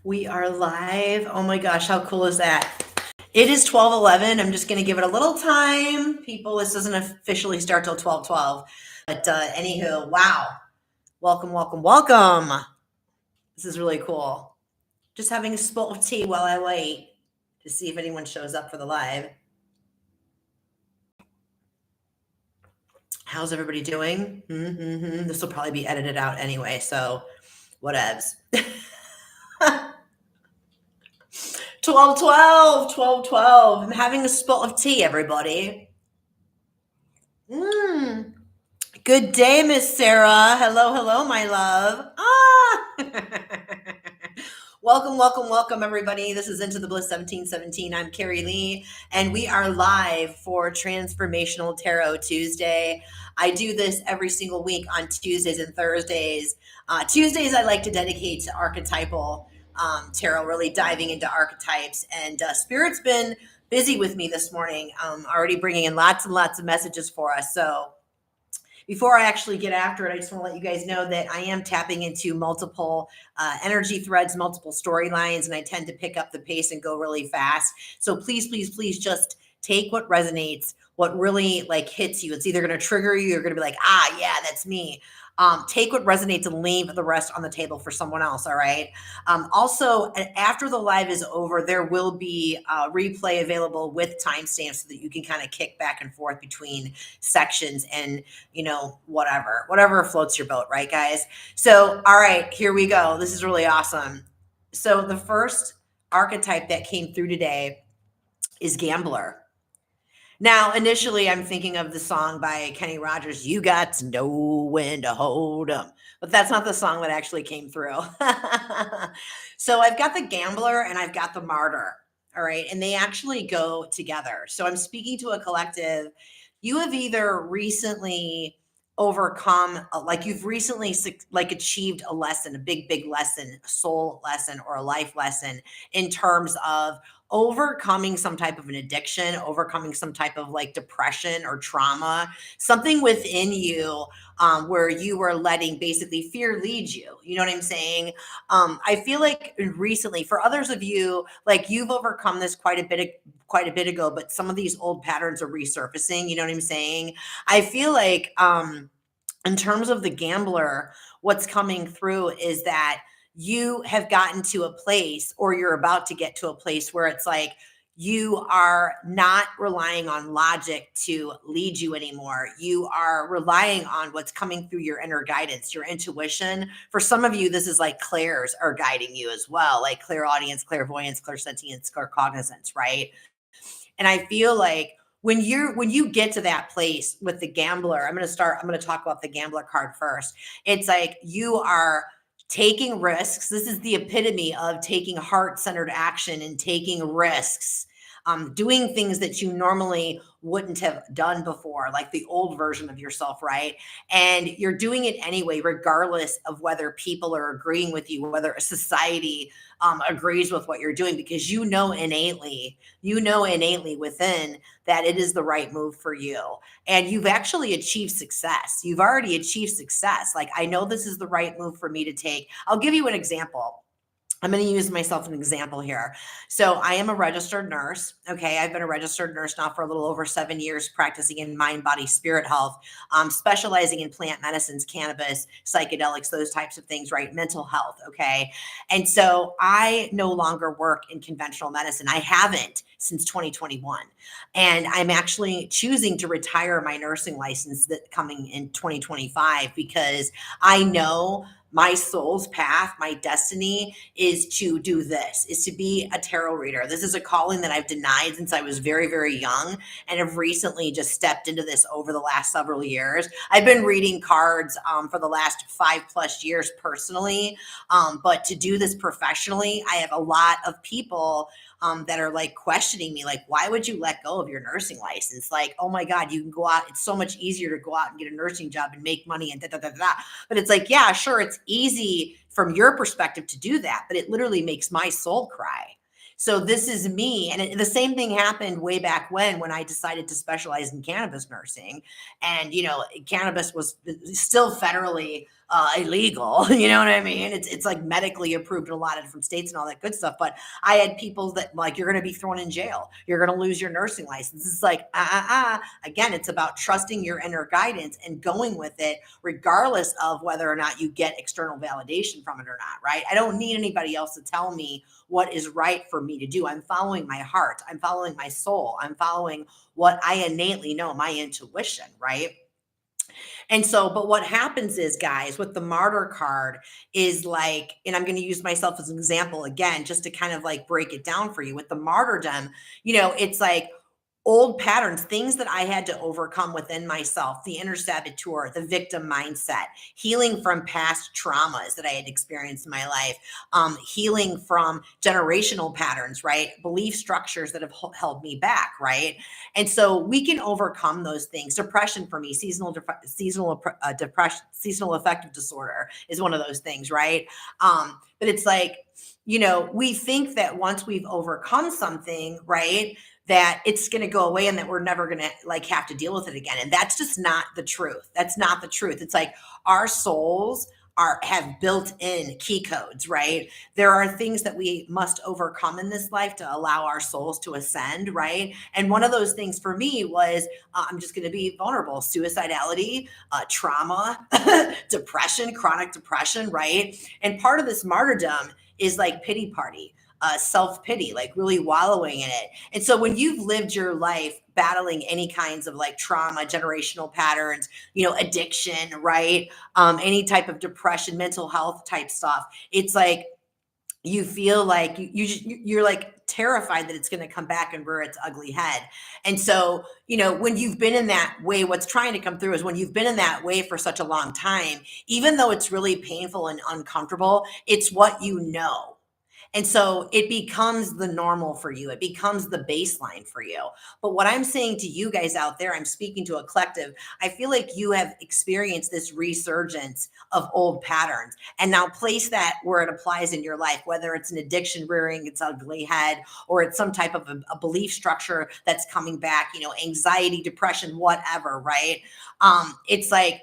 We are live. Oh my gosh, how cool is that? It is 12:11. I'm just going to give it a little time. People, this doesn't officially start till 12:12. But anywho, wow. Welcome, welcome, welcome. This is really cool. Just having a spot of tea while I wait to see if anyone shows up for the live. How's everybody doing? This will probably be edited out anyway, so whatevs. 12:12. I'm having a spot of tea, everybody. Good day, Miss Sarah. Hello, hello, my love. Welcome, welcome, welcome, everybody. This is Into the Bliss 1717. I'm Carrie Lee, and we are live for Transformational Tarot Tuesday. I do this every single week on Tuesdays and Thursdays. Tuesdays, I like to dedicate to archetypal tarot, really diving into archetypes. And Spirit's been busy with me this morning, already bringing in lots and lots of messages for us. So before I actually get after it, I just want to let you guys know that I am tapping into multiple energy threads, multiple storylines, and I tend to pick up the pace and go really fast. So please, please, please just take what resonates, what really like hits you. It's either going to trigger you, you're going to be like, yeah, that's me. Take what resonates and leave the rest on the table for someone else. All right. Also, after the live is over, there will be a replay available with timestamps so that you can kind of kick back and forth between sections and, whatever floats your boat. Right, guys? So, all right, here we go. This is really awesome. So the first archetype that came through today is gambler. Now, initially, I'm thinking of the song by Kenny Rogers, You Got to Know When to Hold 'Em. But that's not the song that actually came through. So I've got the gambler and I've got the martyr. All right. And they actually go together. So I'm speaking to a collective. You have either recently overcome, you've recently achieved a lesson, a big lesson, a soul lesson or a life lesson in terms of overcoming some type of an addiction, overcoming some type of like depression or trauma, something within you where you were letting basically fear lead you. You know what I'm saying? I feel like recently, for others of you, like you've overcome this quite a bit ago, but some of these old patterns are resurfacing. You know what I'm saying? I feel like in terms of the gambler, what's coming through is that you have gotten to a place or you're about to get to a place where it's like you are not relying on logic to lead you anymore. You are relying on what's coming through your inner guidance, your intuition. For some of you, this is like clairs are guiding you as well, like clairaudience, clairvoyance, clairsentience, claircognizance, right? And I feel like when you get to that place with the gambler, I'm going to talk about the gambler card first. It's like you are taking risks. This is the epitome of taking heart-centered action and taking risks, doing things that you normally wouldn't have done before, like the old version of yourself, right? And you're doing it anyway, regardless of whether people are agreeing with you, whether society agrees with what you're doing, because you know innately within that it is the right move for you. And you've actually achieved success. You've already achieved success. Like, I know this is the right move for me to take. I'll give you an example. I'm going to use myself an example here. So I am a registered nurse. Okay. I've been a registered nurse now for a little over 7 years, practicing in mind, body, spirit health, specializing in plant medicines, cannabis, psychedelics, those types of things, right? Mental health. Okay. And so I no longer work in conventional medicine. I haven't since 2021. And I'm actually choosing to retire my nursing license that coming in 2025, because I know my soul's path, my destiny is to do this, is to be a tarot reader. This is a calling that I've denied since I was very, very young, and have recently just stepped into this over the last several years. I've been reading cards for the last 5+ years personally, but to do this professionally, I have a lot of people that are like questioning me, like, why would you let go of your nursing license? Like, oh my God, you can go out. It's so much easier to go out and get a nursing job and make money and da, da, da, da. But it's like, yeah, sure. It's easy from your perspective to do that, but it literally makes my soul cry. So this is me. And the same thing happened way back when I decided to specialize in cannabis nursing. And, cannabis was still federally illegal. You know what I mean? It's like medically approved in a lot of different states and all that good stuff. But I had people that like, you're going to be thrown in jail. You're going to lose your nursing license. It's like, Again, it's about trusting your inner guidance and going with it, regardless of whether or not you get external validation from it or not, right? I don't need anybody else to tell me what is right for me to do. I'm following my heart. I'm following my soul. I'm following what I innately know, my intuition, right? And so, but what happens is, guys, with the martyr card is like, and I'm going to use myself as an example again, just to kind of like break it down for you. With the martyrdom, it's like old patterns, things that I had to overcome within myself, the inner saboteur, the victim mindset, healing from past traumas that I had experienced in my life, healing from generational patterns, right? Belief structures that have held me back, right? And so we can overcome those things. Depression for me, depression, seasonal affective disorder is one of those things, right? But it's like, we think that once we've overcome something, right, that it's going to go away and that we're never going to like have to deal with it again. And that's just not the truth. That's not the truth. It's like our souls have built in key codes, right? There are things that we must overcome in this life to allow our souls to ascend, right? And one of those things for me was, I'm just going to be vulnerable, suicidality, trauma, depression, chronic depression, right? And part of this martyrdom is like pity party. Self-pity, like really wallowing in it. And so when you've lived your life battling any kinds of like trauma, generational patterns, addiction, right? Any type of depression, mental health type stuff, it's like you feel like you're like terrified that it's going to come back and rear its ugly head. And so, when you've been in that way, what's trying to come through is when you've been in that way for such a long time, even though it's really painful and uncomfortable, it's what you know. And so it becomes the normal for you. It becomes the baseline for you. But what I'm saying to you guys out there, I'm speaking to a collective. I feel like you have experienced this resurgence of old patterns, and now place that where it applies in your life, whether it's an addiction rearing its ugly head, or it's some type of a belief structure that's coming back, anxiety, depression, whatever, right? It's like,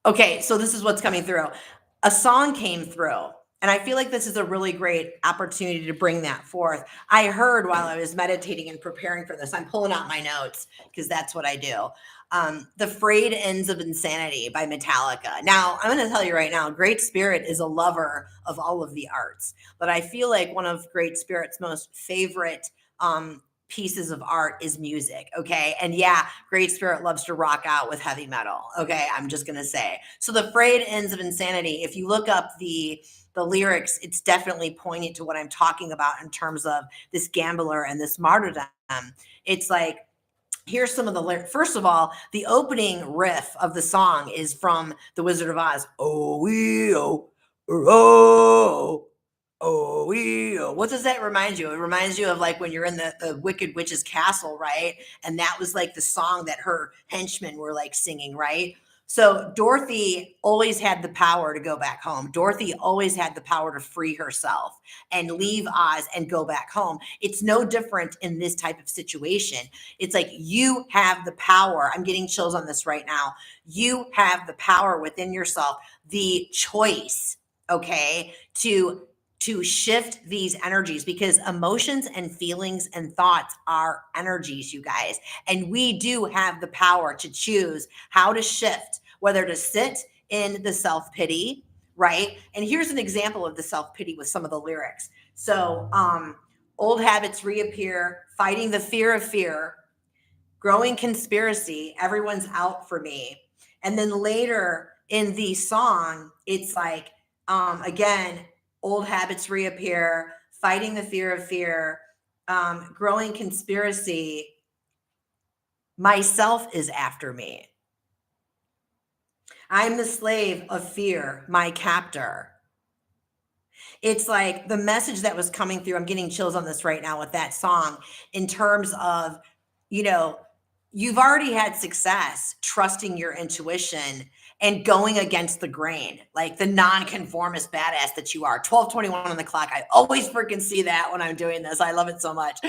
okay, so this is what's coming through. A song came through. And I feel like this is a really great opportunity to bring that forth. I heard while I was meditating and preparing for this, I'm pulling out my notes because that's what I do. The Frayed Ends of Insanity by Metallica. Now, I'm going to tell you right now, Great Spirit is a lover of all of the arts, but I feel like one of Great Spirit's most favorite pieces of art is music. Okay. And yeah, Great Spirit loves to rock out with heavy metal. Okay. I'm just going to say. So the Frayed Ends of Insanity, if you look up the lyrics, it's definitely poignant to what I'm talking about in terms of this gambler and this martyrdom. It's like, here's some of the lyrics. First of all, the opening riff of the song is from The Wizard of Oz. What does that remind you? It reminds you of like when you're in the Wicked Witch's castle, right? And that was like the song that her henchmen were like singing, right? So Dorothy always had the power to go back home. Dorothy always had the power to free herself and leave Oz and go back home. It's no different in this type of situation. It's like you have the power. I'm getting chills on this right now. You have the power within yourself, the choice, okay, to shift these energies, because emotions and feelings and thoughts are energies, you guys. And we do have the power to choose how to shift, whether to sit in the self-pity, right? And here's an example of the self-pity with some of the lyrics. So, old habits reappear, fighting the fear of fear, growing conspiracy, everyone's out for me. And then later in the song, it's like, again, old habits reappear, fighting the fear of fear, growing conspiracy, myself is after me. I'm the slave of fear, my captor. It's like the message that was coming through. I'm getting chills on this right now with that song in terms of, you've already had success trusting your intuition and going against the grain, like the nonconformist badass that you are. 12:21 on the clock. I always freaking see that when I'm doing this. I love it so much.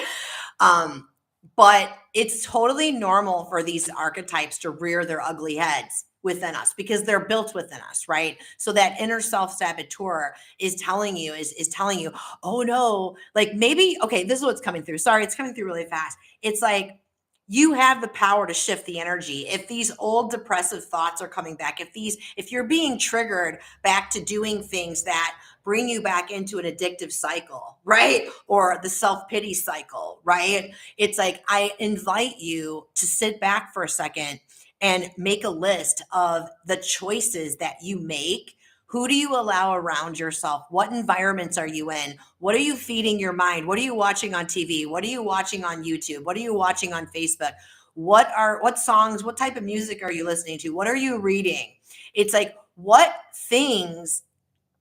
But it's totally normal for these archetypes to rear their ugly heads, within us because they're built within us, right? So that inner self-saboteur is telling you, is telling you, oh no, like maybe, okay, this is what's coming through. Sorry, it's coming through really fast. It's like, you have the power to shift the energy. If these old depressive thoughts are coming back, if you're being triggered back to doing things that bring you back into an addictive cycle, right? Or the self-pity cycle, right? It's like, I invite you to sit back for a second and make a list of the choices that you make. Who do you allow around yourself? What environments are you in? What are you feeding your mind? What are you watching on TV? What are you watching on YouTube? What are you watching on Facebook? What songs, what type of music are you listening to? What are you reading? It's like, what things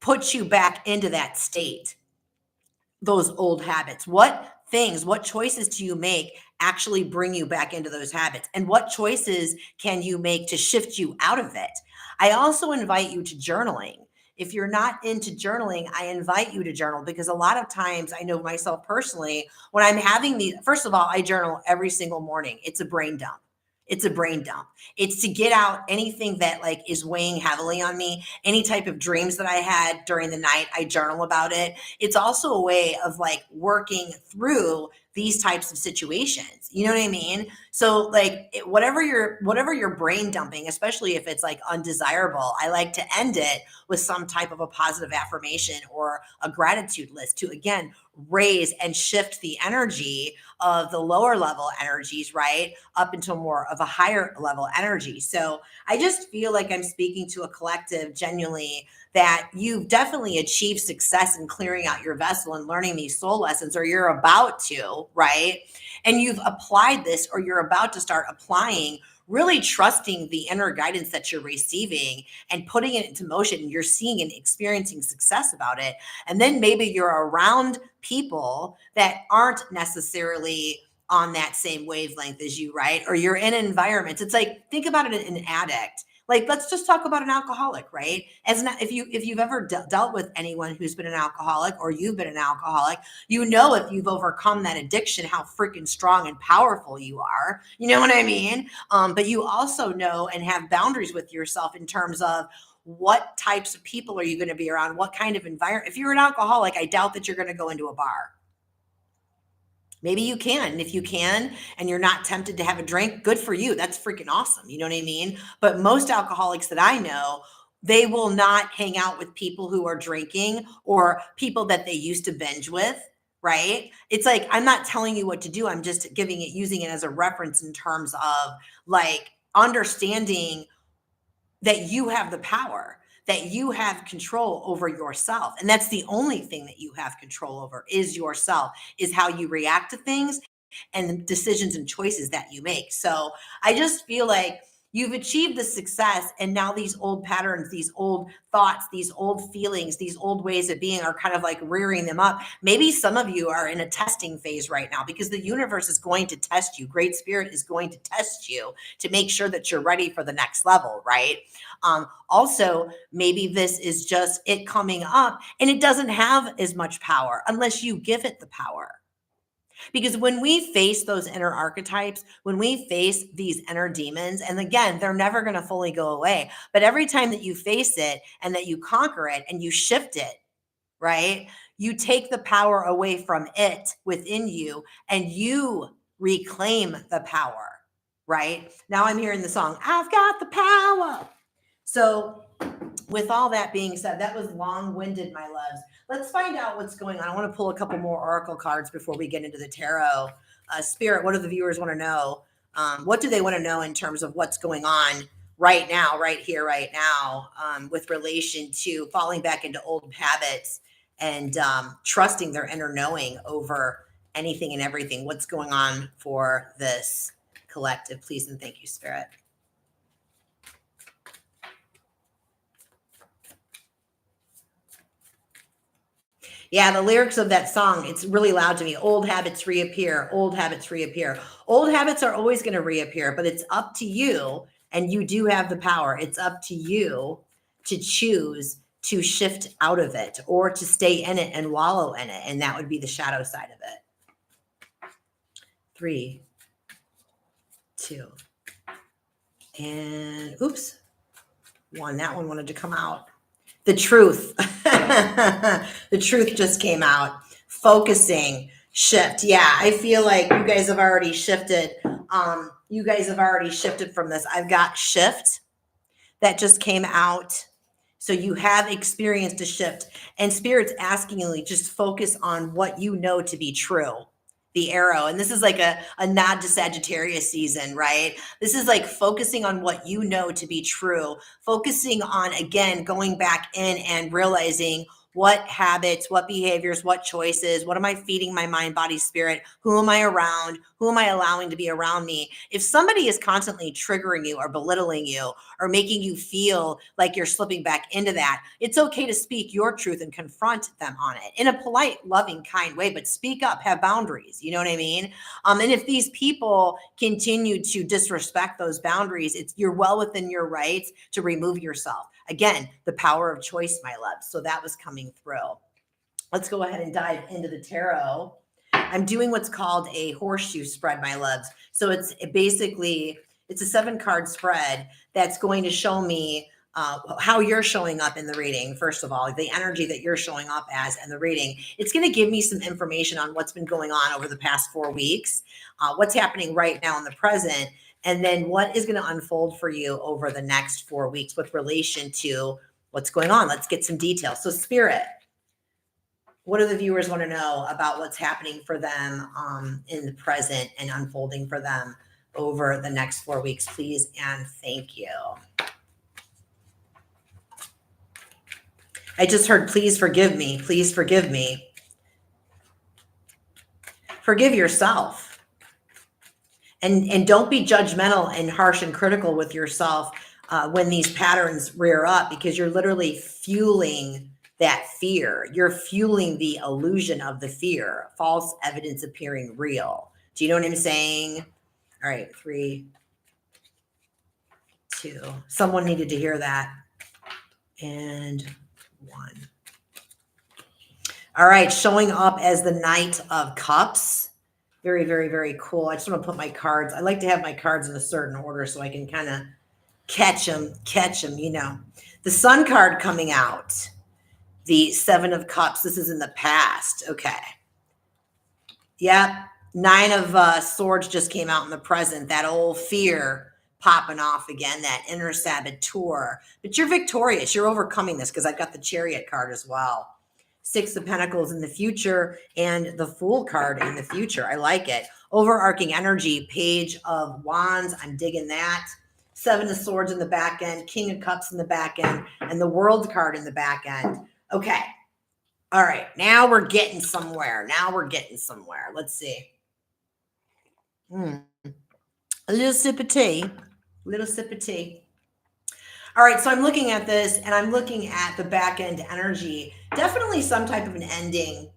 put you back into that state? Those old habits. What things, what choices do you make actually bring you back into those habits? And what choices can you make to shift you out of it? I also invite you to journaling. If you're not into journaling, I invite you to journal because a lot of times, I know myself personally, when I'm having these, first of all, I journal every single morning. It's a brain dump. It's a brain dump. It's to get out anything that like is weighing heavily on me. Any type of dreams that I had during the night, I journal about it. It's also a way of like working through these types of situations. You know what I mean? So like whatever you're brain dumping, especially if it's like undesirable, I like to end it with some type of a positive affirmation or a gratitude list to again raise and shift the energy of the lower level energies, right? Up into more of a higher level energy. So I just feel like I'm speaking to a collective genuinely that you've definitely achieved success in clearing out your vessel and learning these soul lessons, or you're about to, right? And you've applied this, or you're about to start applying, really trusting the inner guidance that you're receiving and putting it into motion. And you're seeing and experiencing success about it. And then maybe you're around people that aren't necessarily on that same wavelength as you, right? Or you're in environments. It's like, think about it, an addict. Like, let's just talk about an alcoholic, right? If you've ever dealt with anyone who's been an alcoholic, or you've been an alcoholic, you know, if you've overcome that addiction, how freaking strong and powerful you are. You know what I mean? But you also know and have boundaries with yourself in terms of what types of people are you going to be around, what kind of environment. If you're an alcoholic, I doubt that you're going to go into a bar. Maybe you can. And if you can, and you're not tempted to have a drink, good for you. That's freaking awesome. You know what I mean? But most alcoholics that I know, they will not hang out with people who are drinking or people that they used to binge with, right? It's like, I'm not telling you what to do. I'm just using it as a reference in terms of like understanding that you have the power, that you have control over yourself. And that's the only thing that you have control over is yourself, is how you react to things and the decisions and choices that you make. So I just feel like you've achieved the success, and now these old patterns, these old thoughts, these old feelings, these old ways of being are kind of like rearing them up. Maybe some of you are in a testing phase right now because the universe is going to test you. Great Spirit is going to test you to make sure that you're ready for the next level, right? Also, maybe this is just it coming up and it doesn't have as much power unless you give it the power. Because when we face those inner archetypes, when we face these inner demons, and again, they're never going to fully go away, but every time that you face it and that you conquer it and you shift it, right? You take the power away from it within you and you reclaim the power, right? Now I'm hearing the song, I've got the power. So with all that being said, that was long-winded, my loves. Let's find out what's going on. I want to pull a couple more oracle cards before we get into the tarot. Spirit, what do the viewers want to know? What do they want to know in terms of what's going on right now, right here, right now, with relation to falling back into old habits and trusting their inner knowing over anything and everything? What's going on for this collective? Please and thank you, Spirit. Yeah, the lyrics of that song, it's really loud to me. Old habits reappear, old habits reappear. Old habits are always going to reappear, but it's up to you, and you do have the power. It's up to you to choose to shift out of it or to stay in it and wallow in it, and that would be the shadow side of it. 3, 2, and oops. one. That one wanted to come out. The truth. The truth just came out. Focusing, shift. Yeah, I feel like you guys have already shifted. You guys have already shifted from this. I've got shift that just came out. So you have experienced a shift, and Spirit's asking you to just focus on what you know to be true. The arrow. And this is like a nod to Sagittarius season, right? This is like focusing on what you know to be true, focusing on, again, going back in and realizing what habits, what behaviors, what choices, what am I feeding my mind, body, spirit? Who am I around? Who am I allowing to be around me? If somebody is constantly triggering you or belittling you or making you feel like you're slipping back into that, it's okay to speak your truth and confront them on it in a polite, loving, kind way, but speak up, have boundaries. You know what I mean? And if these people continue to disrespect those boundaries, you're well within your rights to remove yourself. Again, the power of choice, my loves. So that was coming through. Let's go ahead and dive into the tarot. I'm doing what's called a horseshoe spread, my loves. So it's a 7-card spread that's going to show me how you're showing up in the reading. First of all, the energy that you're showing up as in the reading. It's going to give me some information on what's been going on over the past 4 weeks, what's happening right now in the present, and then what is going to unfold for you over the next 4 weeks with relation to what's going on. Let's get some details. So Spirit, what do the viewers want to know about what's happening for them in the present and unfolding for them over the next 4 weeks, please? And thank you. I just heard, please forgive me. Please forgive me. Forgive yourself. And don't be judgmental and harsh and critical with yourself when these patterns rear up, because you're literally fueling that fear. You're fueling the illusion of the fear, false evidence appearing real. Do you know what I'm saying? All right, 3, 2. Someone needed to hear that. And 1. All right, showing up as the Knight of Cups. Very, very, very cool. I just want to put my cards. I like to have my cards in a certain order so I can kind of catch them, you know. The Sun card coming out. The 7 of Cups. This is in the past. Okay. Yep. 9 of Swords just came out in the present. That old fear popping off again, that inner saboteur. But you're victorious. You're overcoming this, because I've got the Chariot card as well. 6 of Pentacles in the future and the Fool card in the future. I like it. Overarching energy, Page of Wands. I'm digging that. 7 of Swords in the back end, King of Cups in the back end, and the World card in the back end. Okay. All right. Now we're getting somewhere. Let's see. A little sip of tea. All right, so I'm looking at this, and I'm looking at the back end energy. Definitely some type of an ending,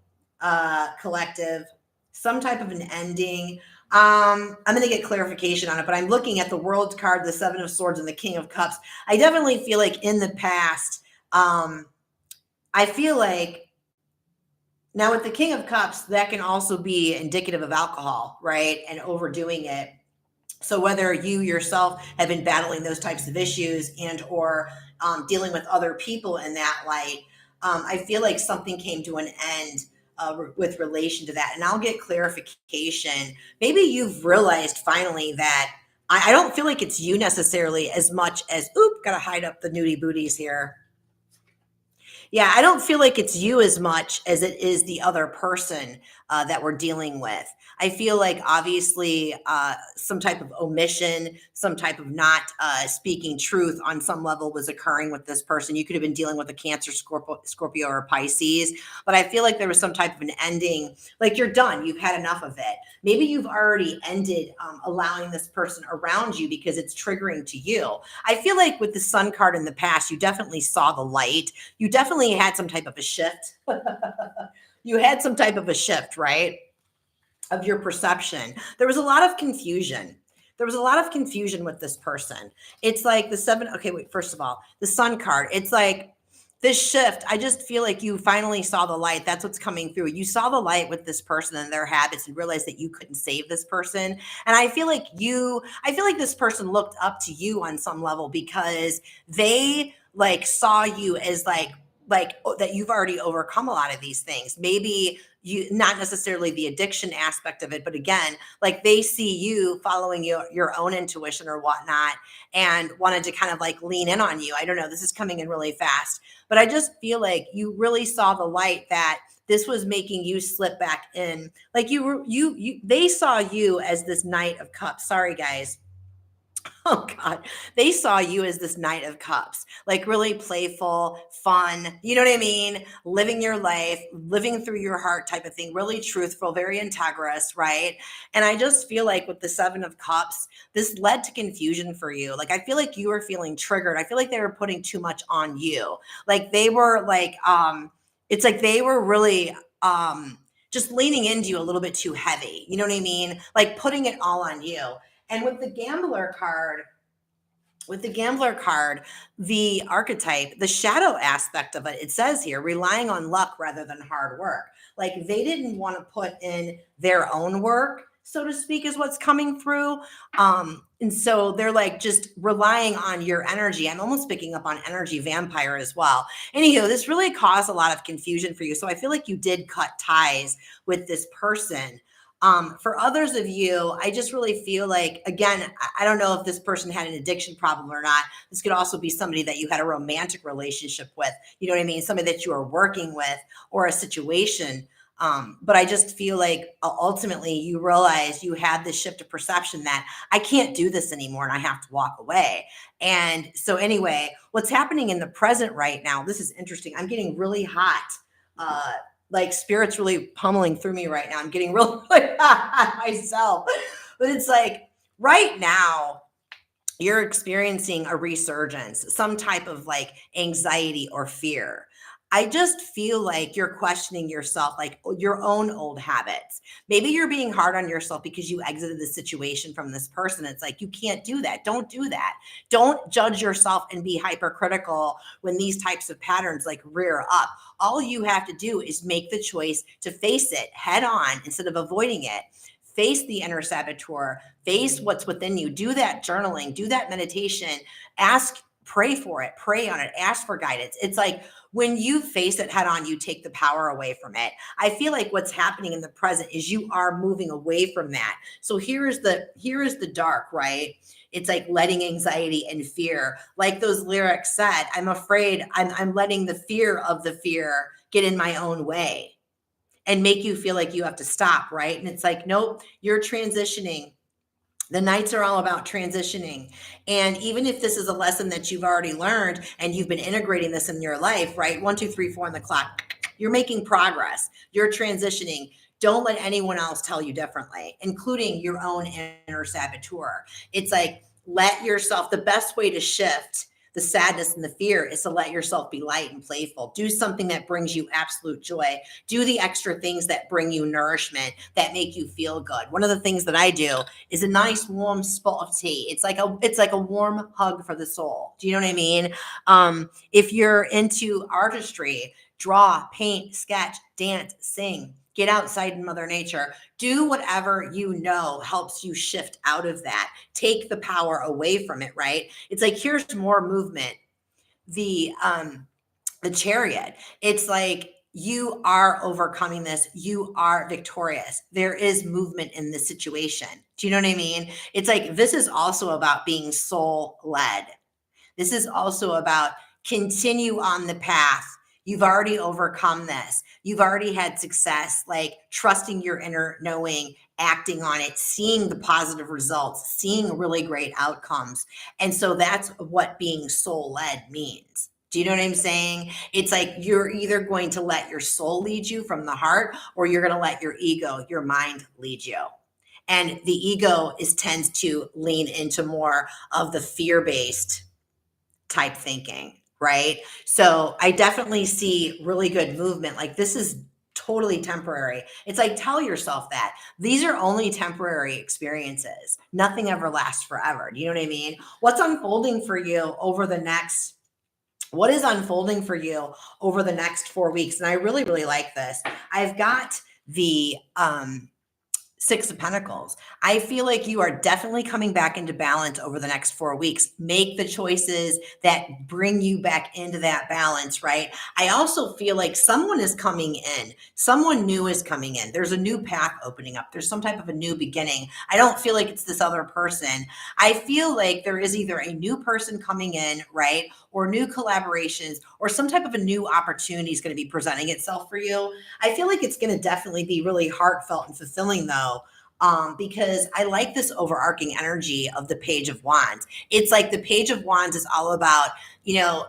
collective, some type of an ending. I'm going to get clarification on it, but I'm looking at the World card, the 7 of Swords, and the King of Cups. I definitely feel like in the past, I feel like now with the King of Cups, that can also be indicative of alcohol, right? And overdoing it. So whether you yourself have been battling those types of issues and or dealing with other people in that light, I feel like something came to an end with relation to that. And I'll get clarification. Maybe you've realized finally that I don't feel like it's you necessarily as much as, gotta hide up the nudie booties here. Yeah, I don't feel like it's you as much as it is the other person that we're dealing with. I feel like obviously some type of omission, some type of not speaking truth on some level was occurring with this person. You could have been dealing with a Cancer, Scorpio, or Pisces, but I feel like there was some type of an ending, like you're done. You've had enough of it. Maybe you've already ended allowing this person around you because it's triggering to you. I feel like with the Sun card in the past, you definitely saw the light. You definitely had some type of a shift. You had some type of a shift, right? Of your perception. There was a lot of confusion. With this person. It's like the 7. Okay, wait, first of all, the Sun card. It's like this shift, I just feel like you finally saw the light. That's what's coming through. You saw the light with this person and their habits and realized that you couldn't save this person. And I feel like this person looked up to you on some level because they like saw you as that you've already overcome a lot of these things. Maybe you, not necessarily the addiction aspect of it, but again, like they see you following your own intuition or whatnot and wanted to kind of like lean in on you. I don't know. This is coming in really fast. But I just feel like you really saw the light that this was making you slip back in. Like they saw you as this Knight of Cups. Sorry, guys. Oh God, they saw you as this Knight of Cups, like really playful, fun, you know what I mean? Living your life, living through your heart type of thing, really truthful, very integrous, right? And I just feel like with the Seven of Cups, this led to confusion for you. Like I feel like you were feeling triggered. I feel like they were putting too much on you. Like they were like, it's like they were really just leaning into you a little bit too heavy. You know what I mean? Like putting it all on you. And with the gambler card, the archetype, the shadow aspect of it, it says here, relying on luck rather than hard work. Like they didn't want to put in their own work, so to speak, is what's coming through. And so they're like just relying on your energy. I'm almost picking up on energy vampire as well. Anywho, this really caused a lot of confusion for you. So I feel like you did cut ties with this person. For others of you, I just really feel like, again, I don't know if this person had an addiction problem or not. This could also be somebody that you had a romantic relationship with, you know what I mean? Somebody that you are working with or a situation. But I just feel like ultimately you realize you had this shift of perception that I can't do this anymore and I have to walk away. And so anyway, what's happening in the present right now, this is interesting. I'm getting really hot. Like spirit's really pummeling through me right now. I'm getting really hot myself. But it's like right now, you're experiencing a resurgence, some type of like anxiety or fear. I just feel like you're questioning yourself, like your own old habits. Maybe you're being hard on yourself because you exited the situation from this person. It's like, you can't do that. Don't do that. Don't judge yourself and be hypercritical when these types of patterns like rear up. All you have to do is make the choice to face it head on instead of avoiding it. Face the inner saboteur, face what's within you, do that journaling, do that meditation, pray for it, pray on it, ask for guidance. It's like when you face it head on, you take the power away from it. I feel like what's happening in the present is you are moving away from that. So here is the dark, right? It's like letting anxiety and fear, like those lyrics said, I'm afraid I'm letting the fear of the fear get in my own way and make you feel like you have to stop, right? And it's like, nope, you're transitioning. The nights are all about transitioning. And even if this is a lesson that you've already learned and you've been integrating this in your life, right? 1, 2, 3, 4 on the clock, you're making progress. You're transitioning. Don't let anyone else tell you differently, including your own inner saboteur. It's like, let yourself, the best way to shift the sadness and the fear is to let yourself be light and playful. Do something that brings you absolute joy. Do the extra things that bring you nourishment, that make you feel good. One of the things that I do is a nice warm spot of tea. It's like a warm hug for the soul. Do you know what I mean? If you're into artistry, draw, paint, sketch, dance, sing. Get outside in Mother Nature. Do whatever you know helps you shift out of that. Take the power away from it, right? It's like, here's more movement. The Chariot. It's like, you are overcoming this. You are victorious. There is movement in this situation. Do you know what I mean? It's like, this is also about being soul led. This is also about continue on the path. You've already overcome this. You've already had success, like trusting your inner knowing, acting on it, seeing the positive results, seeing really great outcomes. And so that's what being soul led means. Do you know what I'm saying? It's like you're either going to let your soul lead you from the heart, or you're going to let your ego, your mind lead you. And the ego tends to lean into more of the fear-based type thinking, right? So I definitely see really good movement. Like, this is totally temporary. It's like, tell yourself that these are only temporary experiences. Nothing ever lasts forever. Do you know what I mean? What's unfolding for you over the next What is unfolding for you over the next 4 weeks? And I really, really like this. I've got the Six of Pentacles. I feel like you are definitely coming back into balance over the next 4 weeks. Make the choices that bring you back into that balance, right? I also feel like someone is coming in. Someone new is coming in. There's a new path opening up. There's some type of a new beginning. I don't feel like it's this other person. I feel like there is either a new person coming in, right? Or new collaborations or some type of a new opportunity is going to be presenting itself for you. I feel like it's going to definitely be really heartfelt and fulfilling though, because I like this overarching energy of the Page of Wands. It's like the Page of Wands is all about,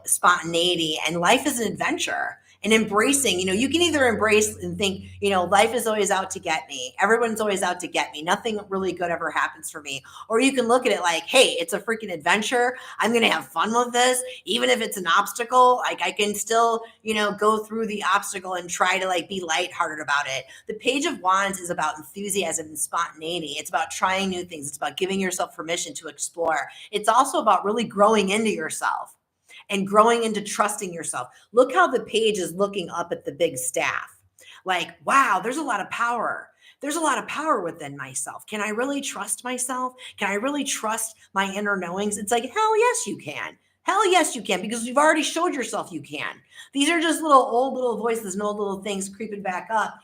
spontaneity, and life is an adventure and embracing. You can either embrace and think, life is always out to get me. Everyone's always out to get me. Nothing really good ever happens for me. Or you can look at it like, hey, it's a freaking adventure. I'm going to have fun with this. Even if it's an obstacle, like I can still, go through the obstacle and try to like be lighthearted about it. The Page of Wands is about enthusiasm and spontaneity. It's about trying new things. It's about giving yourself permission to explore. It's also about really growing into yourself and growing into trusting yourself. Look how the page is looking up at the big staff. Like, wow, there's a lot of power. There's a lot of power within myself. Can I really trust myself? Can I really trust my inner knowings? It's like, hell yes, you can. Hell yes, you can, because you've already showed yourself you can. These are just little voices and old little things creeping back up.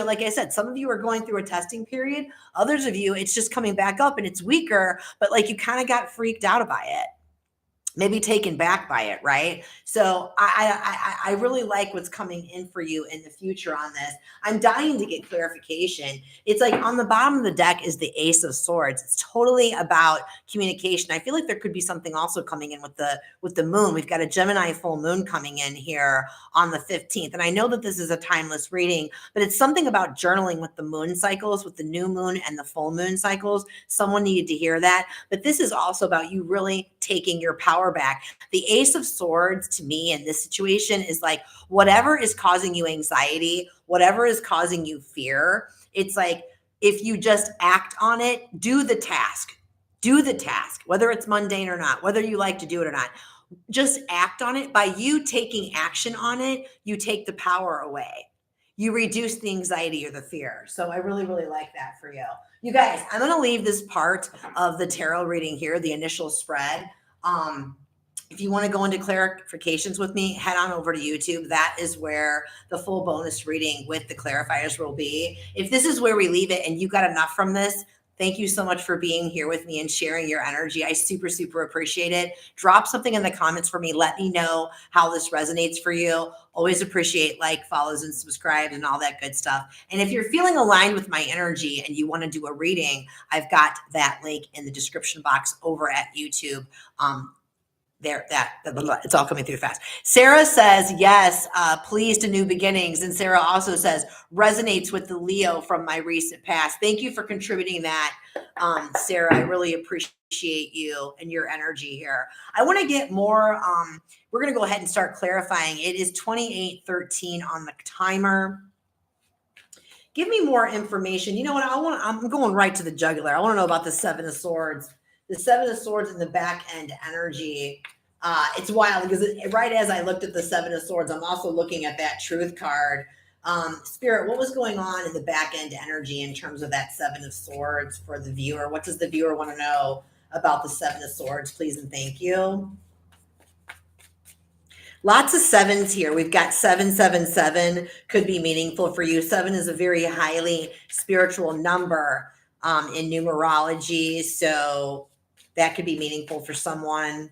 Like I said, some of you are going through a testing period. Others of you, it's just coming back up and it's weaker, but like you kind of got freaked out by it. Maybe taken back by it, right? So I really like what's coming in for you in the future on this. I'm dying to get clarification. It's like on the bottom of the deck is the Ace of Swords. It's totally about communication. I feel like there could be something also coming in with the moon. We've got a Gemini full moon coming in here on the 15th. And I know that this is a timeless reading, but it's something about journaling with the moon cycles, with the new moon and the full moon cycles. Someone needed to hear that. But this is also about you really taking your power back. The Ace of Swords to me in this situation is like whatever is causing you anxiety, whatever is causing you fear, it's like if you just act on it, do the task, whether it's mundane or not, whether you like to do it or not, just act on it. By you taking action on it, you take the power away. You reduce the anxiety or the fear. So I really, really like that for you. You guys, I'm going to leave this part of the tarot reading here, the initial spread. If you want to go into clarifications with me, head on over to YouTube. That is where the full bonus reading with the clarifiers will be. If this is where we leave it and you got enough from this, thank you so much for being here with me and sharing your energy. I super, super appreciate it. Drop something in the comments for me. Let me know how this resonates for you. Always appreciate like, follows, and subscribes and all that good stuff. And if you're feeling aligned with my energy and you want to do a reading, I've got that link in the description box over at YouTube. It's all coming through fast. Sarah says, yes, pleased to new beginnings. And Sarah also says, resonates with the Leo from my recent past. Thank you for contributing that, Sarah. I really appreciate you and your energy here. I want to get more. We're going to go ahead and start clarifying. It is 28:13 on the timer. Give me more information. You know what? I'm going right to the jugular. I want to know about the Seven of Swords. The Seven of Swords in the back end energy. It's wild because right as I looked at the Seven of Swords, I'm also looking at that Truth card. Spirit, what was going on in the back end energy in terms of that Seven of Swords for the viewer? What does the viewer want to know about the Seven of Swords, please and thank you? Lots of sevens here. We've got 777 could be meaningful for you. 7 is a very highly spiritual number in numerology, so that could be meaningful for someone.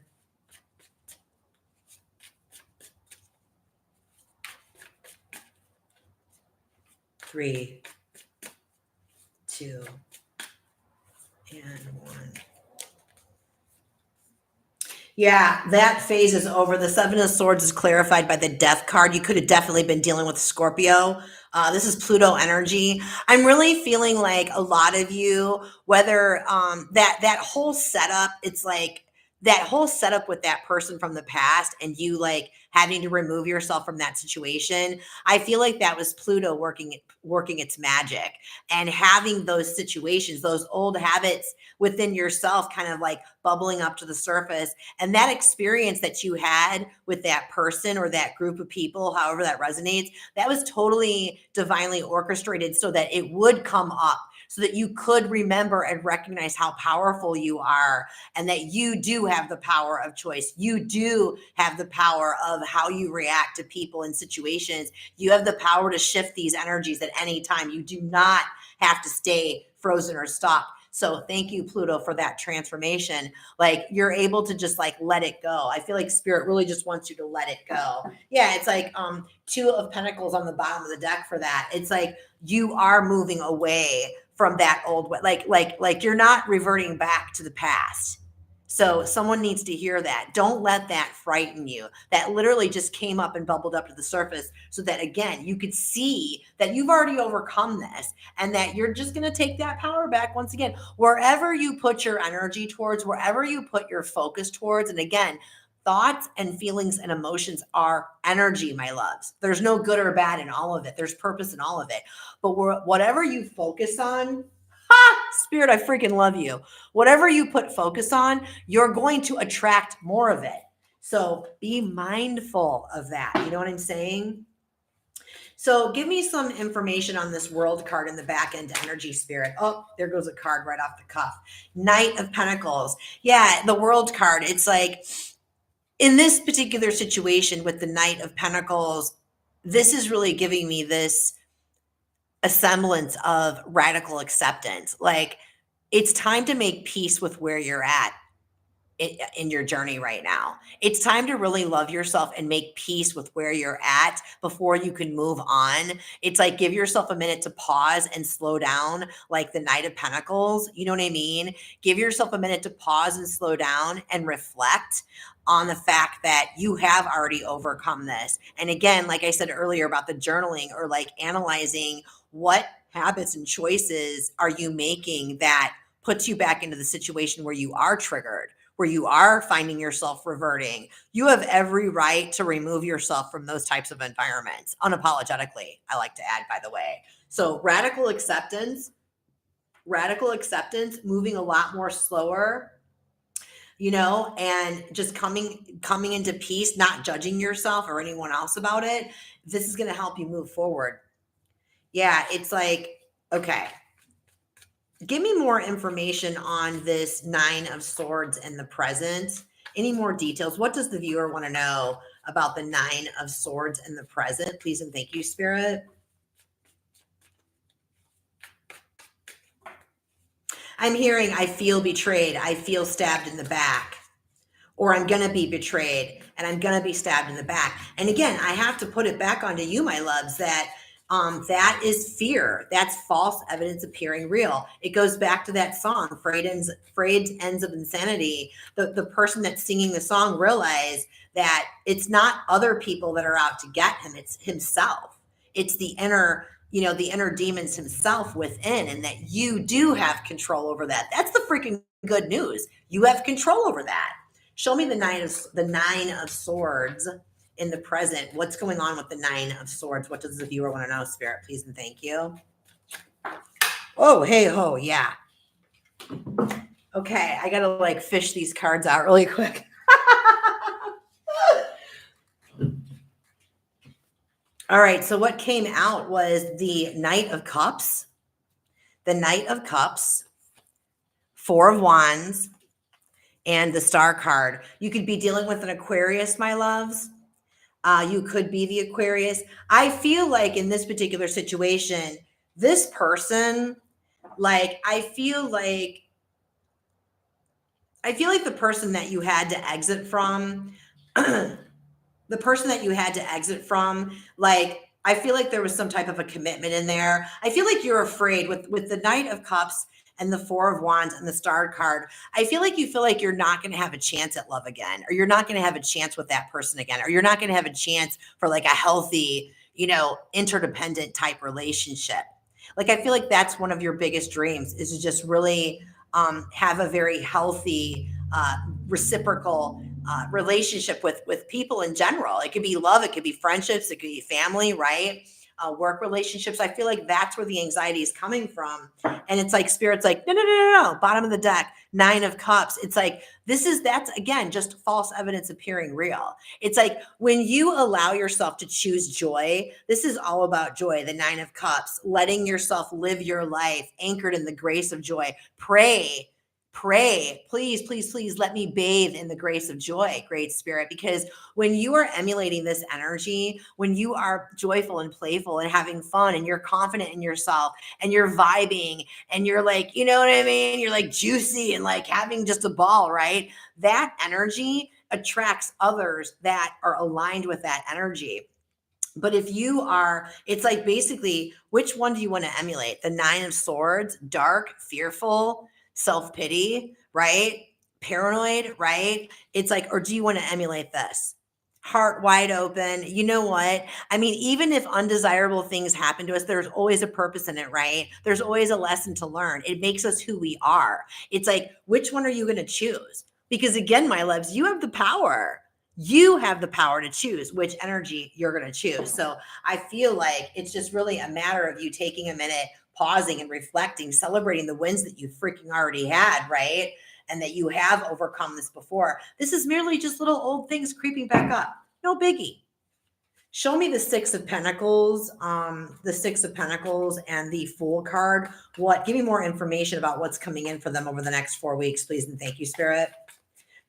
Three, 2, and 1. Yeah, that phase is over. The Seven of Swords is clarified by the Death card. You could have definitely been dealing with Scorpio. This is Pluto energy. I'm really feeling like a lot of you, whether that whole setup, it's like that whole setup with that person from the past and you like having to remove yourself from that situation, I feel like that was Pluto working its magic and having those situations, those old habits within yourself kind of like bubbling up to the surface. And that experience that you had with that person or that group of people, however that resonates, that was totally divinely orchestrated so that it would come up, so that you could remember and recognize how powerful you are and that you do have the power of choice. You do have the power of how you react to people and situations. You have the power to shift these energies at any time. You do not have to stay frozen or stuck. So thank you, Pluto, for that transformation. Like you're able to just like let it go. I feel like spirit really just wants you to let it go. Yeah, it's like 2 of Pentacles on the bottom of the deck for that. It's like you are moving away from that old way. Like you're not reverting back to the past. So someone needs to hear that. Don't let that frighten you. That literally just came up and bubbled up to the surface so that, again, you could see that you've already overcome this and that you're just going to take that power back once again. Wherever you put your energy towards, wherever you put your focus towards, and again, thoughts and feelings and emotions are energy, my loves. There's no good or bad in all of it. There's purpose in all of it. But whatever you focus on, Spirit, I freaking love you. Whatever you put focus on, you're going to attract more of it. So be mindful of that. You know what I'm saying? So give me some information on this World card in the back end energy, Spirit. Oh, there goes a card right off the cuff. Knight of Pentacles. Yeah, the World card. It's like in this particular situation with the Knight of Pentacles, this is really giving me this a semblance of radical acceptance. Like it's time to make peace with where you're at in your journey right now. It's time to really love yourself and make peace with where you're at before you can move on. It's like give yourself a minute to pause and slow down, like the Knight of Pentacles. You know what I mean? Give yourself a minute to pause and slow down and reflect on the fact that you have already overcome this. And again, like I said earlier about the journaling or like analyzing what habits and choices are you making that puts you back into the situation where you are triggered, where you are finding yourself reverting. You have every right to remove yourself from those types of environments unapologetically, I like to add, by the way. So radical acceptance, moving a lot more slower, you know, and just coming into peace, not judging yourself or anyone else about it. This is going to help you move forward. Yeah, it's like, okay. Give me more information on this 9 of Swords in the present. Any more details? What does the viewer want to know about the 9 of Swords in the present? Please and thank you, Spirit. I'm hearing, I feel betrayed. I feel stabbed in the back. Or I'm going to be betrayed and I'm going to be stabbed in the back. And again, I have to put it back onto you, my loves, that that is fear. That's false evidence appearing real. It goes back to that song, Frayed Ends of Insanity. The person that's singing the song realized that it's not other people that are out to get him. It's himself. It's the inner, the inner demons himself within, and that you do have control over that. That's the freaking good news. You have control over that. Show me the 9 of Swords in the present. What's going on with the 9 of Swords? What does the viewer want to know, Spirit? Please and thank you. Oh, hey ho, yeah. Okay, I gotta like fish these cards out really quick. All right, so what came out was the Knight of Cups, 4 of Wands, and the Star card. You could be dealing with an Aquarius, my loves. You could be the Aquarius. I feel like in this particular situation, this person, like, I feel like the person that you had to exit from, like, I feel like there was some type of a commitment in there. I feel like you're afraid with the Knight of Cups and the 4 of Wands and the Star card. I feel like you're not going to have a chance at love again, or you're not going to have a chance with that person again, or you're not going to have a chance for like a healthy, interdependent type relationship. Like, I feel like that's one of your biggest dreams, is to just really have a very healthy reciprocal relationship with people in general. It could be love, it could be friendships, it could be family, right? Work relationships. I feel like that's where the anxiety is coming from. And it's like spirit's like, no, no, no, no, no. Bottom of the deck, 9 of cups. It's like, that's again, just false evidence appearing real. It's like when you allow yourself to choose joy, this is all about joy, the 9 of cups, letting yourself live your life anchored in the grace of joy. Pray, please, please, please let me bathe in the grace of joy, great spirit, because when you are emulating this energy, when you are joyful and playful and having fun and you're confident in yourself and you're vibing and you're like, you know what I mean? You're like juicy and like having just a ball, right? That energy attracts others that are aligned with that energy. But if you are, it's like basically, which one do you want to emulate? The 9 of swords, dark, fearful, self-pity, right? Paranoid, right? It's like, or do you want to emulate this? Heart wide open. You know what? I mean, even if undesirable things happen to us, there's always a purpose in it, right? There's always a lesson to learn. It makes us who we are. It's like, which one are you going to choose? Because again, my loves, you have the power. You have the power to choose which energy you're going to choose. So I feel like it's just really a matter of you taking a minute, pausing and reflecting, celebrating the wins that you freaking already had, right? And that you have overcome this before. This is merely just little old things creeping back up. No biggie. Show me the 6 of Pentacles, the 6 of Pentacles and the Fool card. Give me more information about what's coming in for them over the next 4 weeks, please. And thank you, Spirit.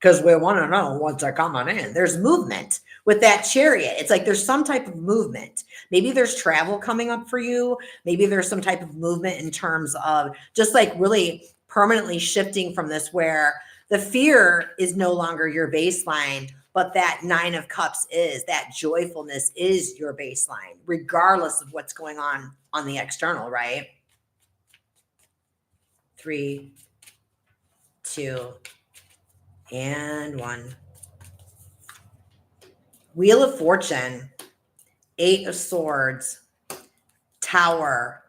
Because we want to know what's coming in. There's movement with that Chariot. It's like there's some type of movement. Maybe there's travel coming up for you. Maybe there's some type of movement in terms of just like really permanently shifting from this where the fear is no longer your baseline, but that 9 of cups is, that joyfulness is your baseline, regardless of what's going on the external, right? 3, 2, and 1. Wheel of Fortune, 8 of Swords, Tower,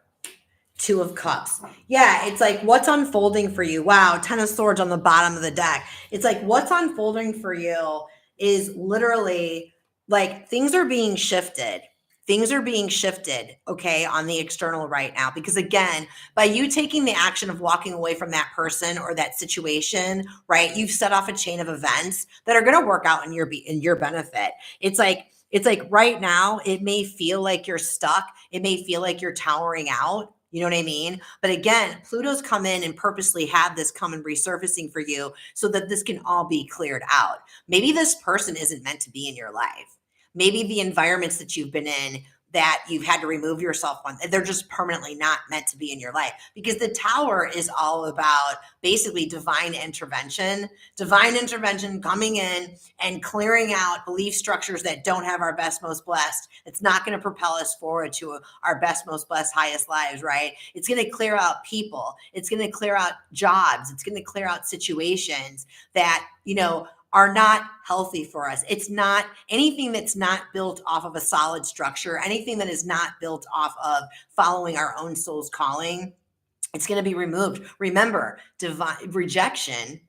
2 of Cups. Yeah, it's like what's unfolding for you. Wow, 10 of Swords on the bottom of the deck. It's like what's unfolding for you is literally like things are being shifted. Things are being shifted, okay, on the external right now. Because again, by you taking the action of walking away from that person or that situation, right, you've set off a chain of events that are going to work out in your benefit. It's like right now, it may feel like you're stuck. It may feel like you're towering out. You know what I mean? But again, Pluto's come in and purposely have this come and resurfacing for you so that this can all be cleared out. Maybe this person isn't meant to be in your life. Maybe the environments that you've been in that you've had to remove yourself from, they're just permanently not meant to be in your life, because the Tower is all about basically divine intervention coming in and clearing out belief structures that don't have our best, most blessed. It's not going to propel us forward to our best, most blessed, highest lives, right? It's going to clear out people. It's going to clear out jobs. It's going to clear out situations that, are not healthy for us. It's not anything that's not built off of a solid structure, anything that is not built off of following our own soul's calling. It's going to be removed. Remember, divine rejection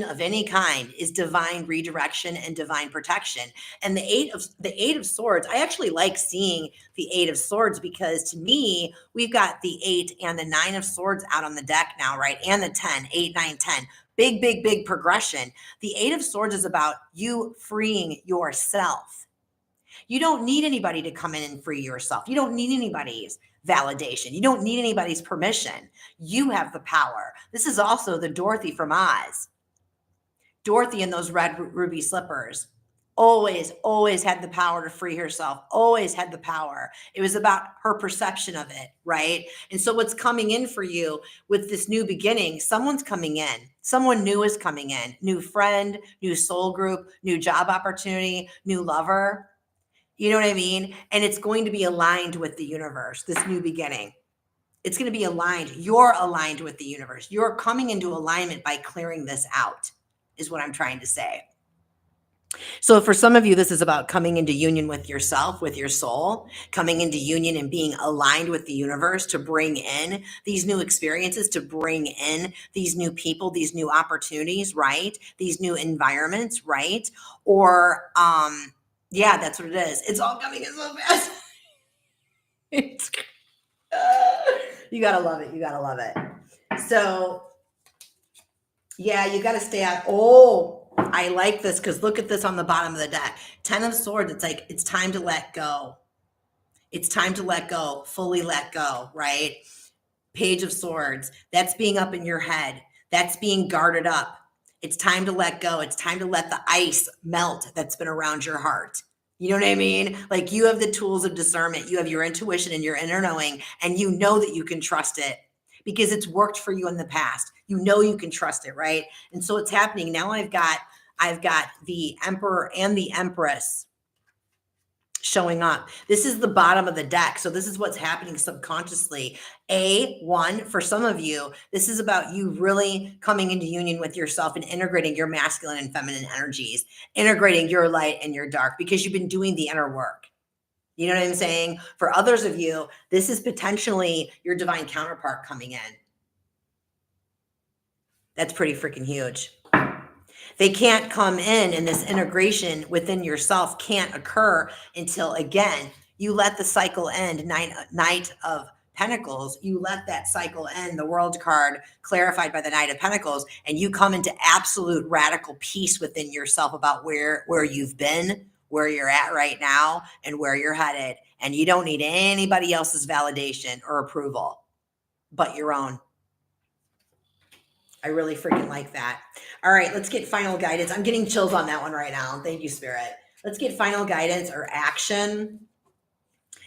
of any kind is divine redirection and divine protection. And the eight of swords, I actually like seeing the 8 of swords, because to me, we've got the 8 and the 9 of swords out on the deck now, right? And the 10, 8, 9, 10. Big progression. The 8 of swords is about you freeing yourself. You don't need anybody to come in and free yourself. You don't need anybody's validation. You don't need anybody's permission. You have the power. This is also the Dorothy from Oz. Dorothy in those red ruby slippers always had the power to free herself, always had the power. It was about her perception of it, right? And so what's coming in for you with this new beginning, someone's coming in. Someone new is coming in. New friend, new soul group, new job opportunity, new lover. You know what I mean? And it's going to be aligned with the universe, this new beginning. It's going to be aligned. You're aligned with the universe. You're coming into alignment by clearing this out, is what I'm trying to say. So for some of you, this is about coming into union with yourself, with your soul, coming into union and being aligned with the universe to bring in these new experiences, to bring in these new people, these new opportunities, right? These new environments, right? Or, yeah, that's what it is. It's all coming in so fast. It's, you gotta love it. You gotta love it. So, yeah, you gotta stay out. Oh, I like this because look at this on the bottom of the deck. 10 of Swords. It's like, it's time to let go. It's time to let go, fully let go, right? Page of Swords. That's being up in your head. That's being guarded up. It's time to let go. It's time to let the ice melt that's been around your heart. You know what I mean? Like you have the tools of discernment. You have your intuition and your inner knowing, and you know that you can trust it because it's worked for you in the past. You know you can trust it, right? And so it's happening. Now I've got the Emperor and the Empress showing up. This is the bottom of the deck. So this is what's happening subconsciously. One, for some of you, this is about you really coming into union with yourself and integrating your masculine and feminine energies, integrating your light and your dark, because you've been doing the inner work. You know what I'm saying? For others of you, this is potentially your divine counterpart coming in. That's pretty freaking huge. They can't come in, and this integration within yourself can't occur until, again, you let the cycle end. Knight of Pentacles, you let that cycle end, the World card clarified by the Knight of Pentacles, and you come into absolute radical peace within yourself about where you've been, where you're at right now, and where you're headed. And you don't need anybody else's validation or approval but your own. I really freaking like that. All right, let's get final guidance. I'm getting chills on that one right now. Thank you, Spirit. Let's get final guidance or action.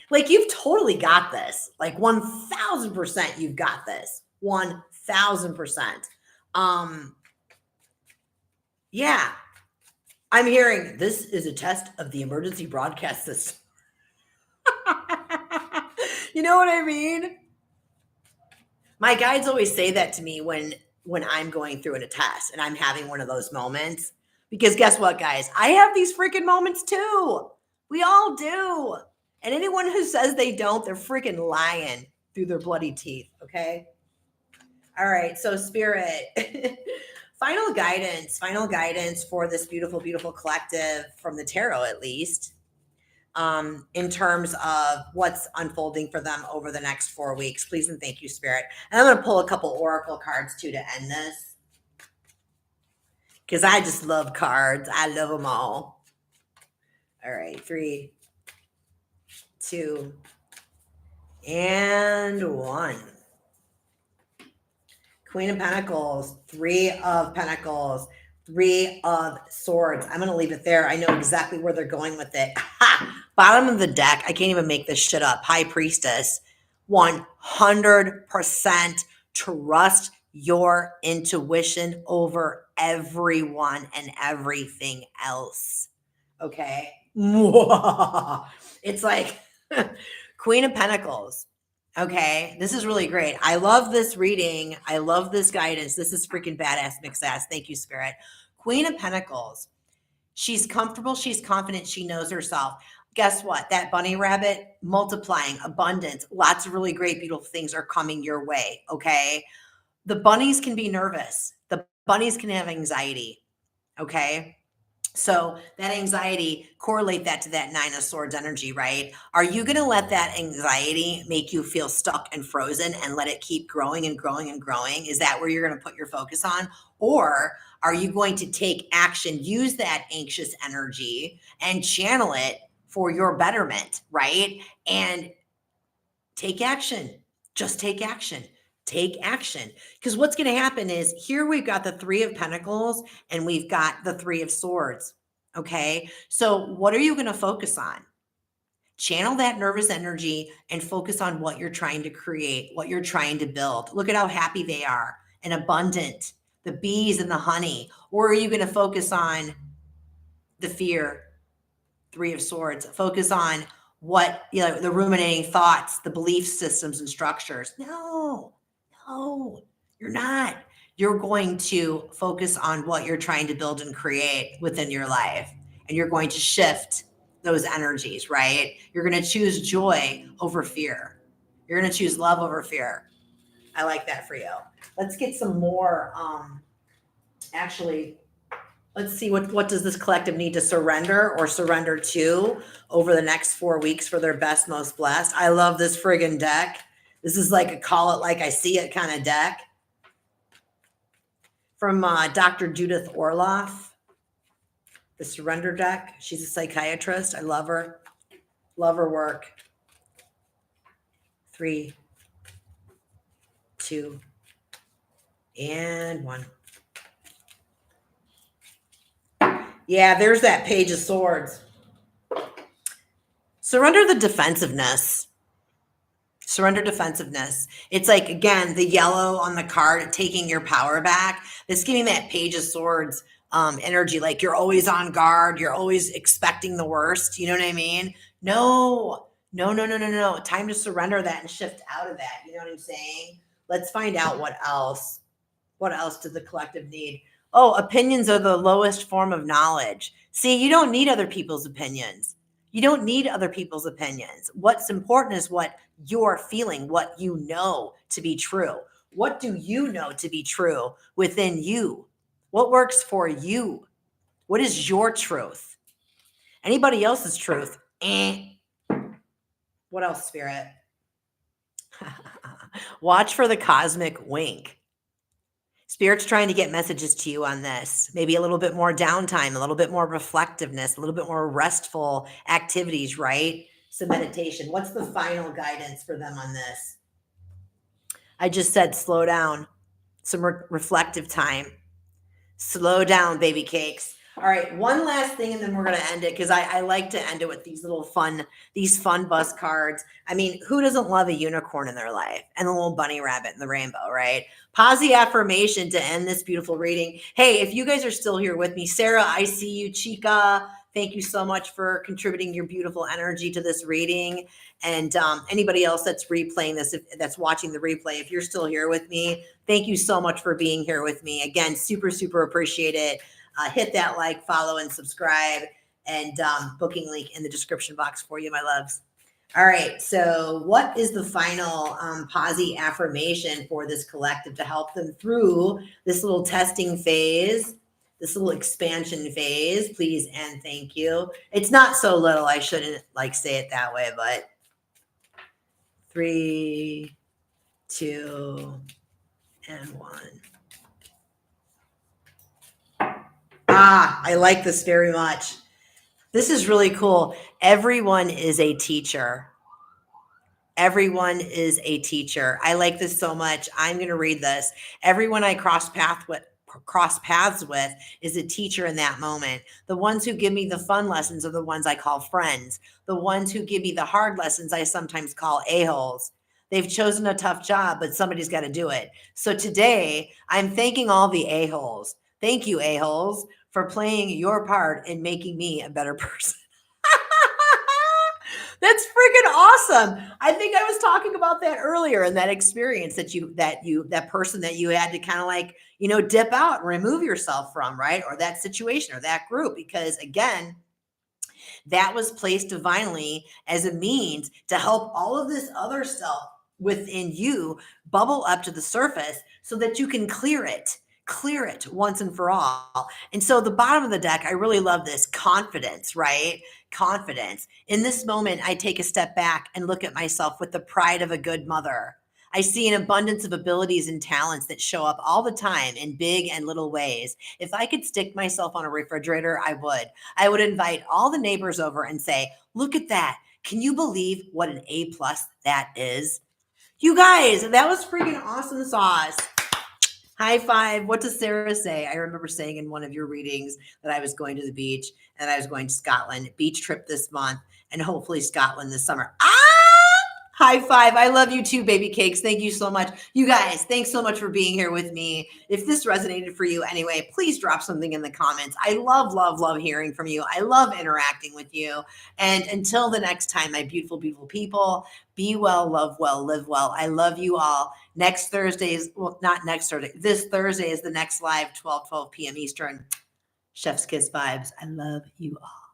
Like you've totally got this. Like 1000% you've got this. 1000%. Yeah. I'm hearing this is a test of the emergency broadcast system. You know what I mean? My guides always say that to me when I'm going through a test and I'm having one of those moments. Because guess what, guys? I have these freaking moments too. We all do. And anyone who says they don't, they're freaking lying through their bloody teeth, okay? All right, so Spirit, final guidance for this beautiful, beautiful collective from the tarot, at least, in terms of what's unfolding for them over the next 4 weeks. Please and thank you, Spirit. And I'm going to pull a couple oracle cards too to end this, because I just love cards. I love them all. All right, 3, 2, and 1. Queen of Pentacles, 3 of Pentacles, 3 of Swords. I'm going to leave it there. I know exactly where they're going with it. Ha! Bottom of the deck. I can't even make this shit up. High Priestess. 100% trust your intuition over everyone and everything else. Okay? It's like Queen of Pentacles. Okay, this is really great. I love this reading. I love this guidance. This is freaking badass, mixass. Thank you, Spirit. Queen of Pentacles. She's comfortable. She's confident. She knows herself. Guess what? That bunny rabbit, multiplying, abundance, lots of really great, beautiful things are coming your way. Okay. The bunnies can be nervous. The bunnies can have anxiety. Okay. So that anxiety, correlate that to that 9 of Swords energy, right? Are you going to let that anxiety make you feel stuck and frozen and let it keep growing and growing and growing? Is that where you're going to put your focus on? Or are you going to take action, use that anxious energy and channel it for your betterment, right? And take action. Just take action. Take action. Because what's going to happen is here we've got the 3 of Pentacles and we've got the 3 of Swords. Okay. So what are you going to focus on? Channel that nervous energy and focus on what you're trying to create, what you're trying to build. Look at how happy they are and abundant, the bees and the honey. Or are you going to focus on the fear? 3 of Swords. Focus on what, the ruminating thoughts, the belief systems and structures. No, you're not. You're going to focus on what you're trying to build and create within your life. and you're going to shift those energies, right? You're going to choose joy over fear. You're going to choose love over fear. I like that for you. Let's get some more. Actually, let's see what does this collective need to surrender or surrender to over the next 4 weeks for their best, most blessed. I love this friggin' deck. This is like a call it like I see it kind of deck from Dr. Judith Orloff, the surrender deck. She's a psychiatrist. I love her. Love her work. 3, 2, and 1. Yeah, there's that Page of Swords. Surrender the defensiveness. Surrender defensiveness. It's like, again, the yellow on the card, taking your power back. It's giving that Page of Swords energy, like you're always on guard. You're always expecting the worst. You know what I mean? No. Time to surrender that and shift out of that. You know what I'm saying? Let's find out what else. What else did the collective need? Oh, opinions are the lowest form of knowledge. See, you don't need other people's opinions. You don't need other people's opinions. What's important is what you're feeling, what you know to be true. What do you know to be true within you? What works for you? What is your truth? Anybody else's truth? What else, Spirit? Watch for the cosmic wink. Spirit's trying to get messages to you on this. Maybe a little bit more downtime, a little bit more reflectiveness, a little bit more restful activities, right? Some meditation. What's the final guidance for them on this? I just said slow down. Some reflective time. Slow down, baby cakes. All right, one last thing, and then we're going to end it because I like to end it with these little fun bus cards. I mean, who doesn't love a unicorn in their life and the little bunny rabbit and the rainbow, right? Posi affirmation to end this beautiful reading. Hey, if you guys are still here with me, Sarah, I see you. Chica, thank you so much for contributing your beautiful energy to this reading. And anybody else that's replaying this, that's watching the replay, if you're still here with me, thank you so much for being here with me. Again, super, super appreciate it. Hit that like, follow, and subscribe, and booking link in the description box for you, my loves. All right, so what is the final Posi affirmation for this collective to help them through this little testing phase, this little expansion phase? Please and thank you. It's not so little. I shouldn't say it that way, but 3, 2, and 1. I like this very much. This is really cool. Everyone is a teacher. Everyone is a teacher. I like this so much. I'm going to read this. Everyone I cross paths with is a teacher in that moment. The ones who give me the fun lessons are the ones I call friends. The ones who give me the hard lessons I sometimes call a-holes. They've chosen a tough job, but somebody's got to do it. So today, I'm thanking all the a-holes. Thank you, a-holes, for playing your part in making me a better person. That's freaking awesome. I think I was talking about that earlier in that experience that person that you had to kind of dip out and remove yourself from, right? Or that situation or that group, because again, that was placed divinely as a means to help all of this other stuff within you bubble up to the surface so that you can clear it once and for all. And so the bottom of the deck, I really love this confidence, right? Confidence. In this moment, I take a step back and look at myself with the pride of a good mother. I see an abundance of abilities and talents that show up all the time in big and little ways. If I could stick myself on a refrigerator, I would. I would invite all the neighbors over and say, look at that. Can you believe what an A+ that is? You guys, that was freaking awesome sauce. High five. What does Sarah say? I remember saying in one of your readings that I was going to the beach and I was going to Scotland. Beach trip this month and hopefully Scotland this summer. High five. I love you too, baby cakes. Thank you so much. You guys, thanks so much for being here with me. If this resonated for you anyway, please drop something in the comments. I love, love, love hearing from you. I love interacting with you. And until the next time, my beautiful, beautiful people, be well, love well, live well. I love you all. Next Thursday is, well, not next Thursday. This Thursday is the next live, 12 p.m. Eastern. Chef's kiss vibes. I love you all.